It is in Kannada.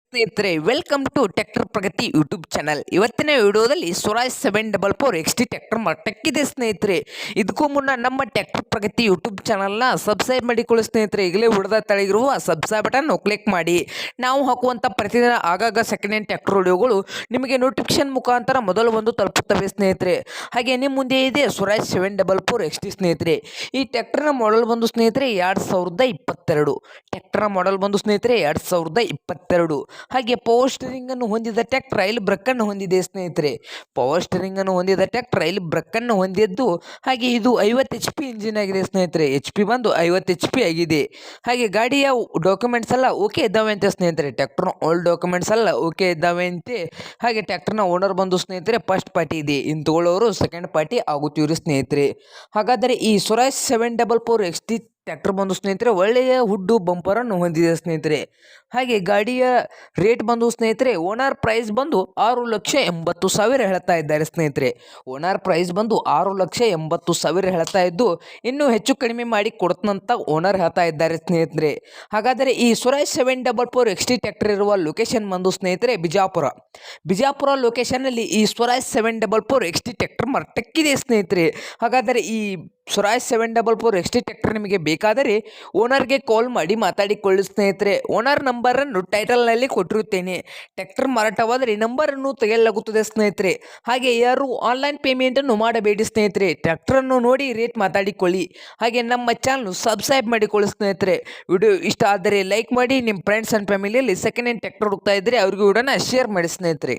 ಸ್ನೇಹಿತರೆ welcome to tractor Pragati YouTube channel. ಇವತ್ತಿನ ವಿಡಿಯೋದಲ್ಲಿ ಸ್ವರಾಜ್ 744 XT ಟ್ರ್ಯಾಕ್ಟರ್ ಮಾರಾಟಕ್ಕಿದೆ ಸ್ನೇಹಿತರೆ. ಇದಕ್ಕೂ ಮುನ್ನ ನಮ್ಮ ಟ್ರ್ಯಾಕ್ಟರ್ ಪ್ರಗತಿ ಯೂಟ್ಯೂಬ್ ಚಾನಲ್ನ ಸಬ್ಸ್ಕ್ರೈಬ್ ಮಾಡಿಕೊಳ್ಳಿ ಸ್ನೇಹಿತರೆ. ಈಗಲೇ ಹುಡುದ ತಳಗಿರುವ ಸಬ್ಸ್ಕ್ರೈಬ್ ಬಟನ್ ಕ್ಲಿಕ್ ಮಾಡಿ. ನಾವು ಹಾಕುವಂಥ ಪ್ರತಿದಿನ ಆಗಾಗ ಸೆಕೆಂಡ್ ಹ್ಯಾಂಡ್ ಟ್ರ್ಯಾಕ್ಟರ್ ವಿಡಿಯೋಗಳು ನಿಮಗೆ ನೋಟಿಫಿಕೇಶನ್ ಮುಖಾಂತರ ಮೊದಲು ಒಂದು ತಲುಪುತ್ತವೆ ಸ್ನೇಹಿತರೆ. ಹಾಗೆ ನಿಮ್ಮ ಮುಂದೆ ಇದೆ ಸ್ವರಾಜ್ 744 XT ಸ್ನೇಹಿತರೆ. ಈ ಟ್ರ್ಯಾಕ್ಟರ್ನ ಮಾಡೆಲ್ ಬಂದು ಸ್ನೇಹಿತರೆ 2022. ಟ್ರ್ಯಾಕ್ಟರ್ನ ಮಾಡೆಲ್ ಬಂದು ಸ್ನೇಹಿತರೆ 2022. ಹಾಗೆ ಪವರ್ ಸ್ಟೀರಿಂಗ್ ಅನ್ನು ಹೊಂದಿದ ಟ್ರ್ಯಾಕ್ಟರ್ ರೈಲ್ ಬ್ರೇಕ್ ಅನ್ನು ಹೊಂದಿದೆ ಸ್ನೇಹಿತರೆ. ಪವರ್ ಸ್ಟೀರಿಂಗ್ ಅನ್ನು ಹೊಂದಿದ ಟ್ರ್ಯಾಕ್ಟರ್ ರೈಲ್ ಬ್ರೇಕ್ ಅನ್ನು ಹೊಂದಿದ್ದು, ಹಾಗೆ ಇದು 50 HP ಇಂಜಿನ್ ಆಗಿದೆ ಸ್ನೇಹಿತರೆ. HP ಬಂದು 50 HP ಆಗಿದೆ. ಹಾಗೆ ಗಾಡಿಯ ಡಾಕ್ಯುಮೆಂಟ್ಸ್ ಎಲ್ಲ ಓಕೆ ಇದ್ದಾವೆ ಅಂತೆ ಸ್ನೇಹಿತರೆ. ಟ್ರ್ಯಾಕ್ಟರ್ನ ಆಲ್ ಡಾಕ್ಯುಮೆಂಟ್ಸ್ ಎಲ್ಲ ಓಕೆ ಇದ್ದಾವೆ ಅಂತೆ. ಹಾಗೆ ಟ್ರ್ಯಾಕ್ಟರ್ನ ಓನರ್ ಬಂದು ಸ್ನೇಹಿತರೆ ಫಸ್ಟ್ ಪಾರ್ಟಿ ಇದೆ, ಇನ್ನು ತಗೊಳ್ಳೋರು ಸೆಕೆಂಡ್ ಪಾರ್ಟಿ ಆಗುತ್ತೀವ್ರಿ ಸ್ನೇಹಿತರೆ. ಹಾಗಾದರೆ ಈ ಸ್ವರಾಜ್ 744 XT ಟ್ರ್ಯಾಕ್ಟರ್ ಬಂದು ಸ್ನೇಹಿತರೆ ಒಳ್ಳೆಯ ಹುಡ್ಡು ಬಂಪರ್ ಅನ್ನು ಹೊಂದಿದೆ ಸ್ನೇಹಿತರೆ. ಹಾಗೆ ಗಾಡಿಯ ರೇಟ್ ಬಂದು ಸ್ನೇಹಿತರೆ ಓನರ್ ಪ್ರೈಸ್ ಬಂದು 6,80,000 ಹೇಳ್ತಾ ಇದ್ದಾರೆ ಸ್ನೇಹಿತರೆ. ಓನರ್ ಪ್ರೈಸ್ ಬಂದು 6,80,000 ಹೇಳ್ತಾ ಇದ್ದು, ಇನ್ನೂ ಹೆಚ್ಚು ಕಡಿಮೆ ಮಾಡಿ ಕೊಡ್ತಂತ ಓನರ್ ಹೇಳ್ತಾ ಇದ್ದಾರೆ ಸ್ನೇಹಿತರೆ. ಹಾಗಾದರೆ ಈ ಸ್ವರಾಜ್ 744 XT ಟ್ರ್ಯಾಕ್ಟರ್ ಇರುವ ಲೊಕೇಶನ್ ಬಂದು ಸ್ನೇಹಿತರೆ ಬಿಜಾಪುರ ಲೊಕೇಶನ್ನಲ್ಲಿ ಈ ಸ್ವರಾಜ್ 744 XT ಟ್ರ್ಯಾಕ್ಟರ್ ಮಾರಾಟಕ್ಕಿದೆ ಸ್ನೇಹಿತರೆ. ಹಾಗಾದರೆ ಈ ಸ್ವರಾಜ್ 744 XT ಟ್ರ್ಯಾಕ್ಟರ್ ನಿಮಗೆ ಬೇಕಾದರೆ ಓನರ್ಗೆ ಕಾಲ್ ಮಾಡಿ ಮಾತಾಡಿಕೊಳ್ಳಿ ಸ್ನೇಹಿತರೆ. ಓನರ್ ನಂಬರನ್ನು ಟೈಟಲ್ನಲ್ಲಿ ಕೊಟ್ಟಿರುತ್ತೇನೆ. ಟ್ರ್ಯಾಕ್ಟರ್ ಮಾರಾಟವಾದರೆ ನಂಬರನ್ನು ತೆಗೆಯಲಾಗುತ್ತದೆ ಸ್ನೇಹಿತರೆ. ಹಾಗೆ ಯಾರು ಆನ್ಲೈನ್ ಪೇಮೆಂಟನ್ನು ಮಾಡಬೇಡಿ ಸ್ನೇಹಿತರೆ. ಟ್ರ್ಯಾಕ್ಟರನ್ನು ನೋಡಿ ರೇಟ್ ಮಾತಾಡಿಕೊಳ್ಳಿ. ಹಾಗೆ ನಮ್ಮ ಚಾನಲ್ ಸಬ್ಸ್ಕ್ರೈಬ್ ಮಾಡಿಕೊಳ್ಳಿ ಸ್ನೇಹಿತರೆ. ವಿಡಿಯೋ ಇಷ್ಟ ಆದರೆ ಲೈಕ್ ಮಾಡಿ. ನಿಮ್ಮ ಫ್ರೆಂಡ್ಸ್ ಆ್ಯಂಡ್ ಫ್ಯಾಮಿಲಿಯಲ್ಲಿ ಸೆಕೆಂಡ್ ಹ್ಯಾಂಡ್ ಟ್ರ್ಯಾಕ್ಟರ್ ಹುಡುಕ್ತಾ ಇದ್ದರೆ ಅವ್ರಿಗೂ ವಿಡಿಯೋನ ಶೇರ್ ಮಾಡಿ ಸ್ನೇಹಿತರೆ.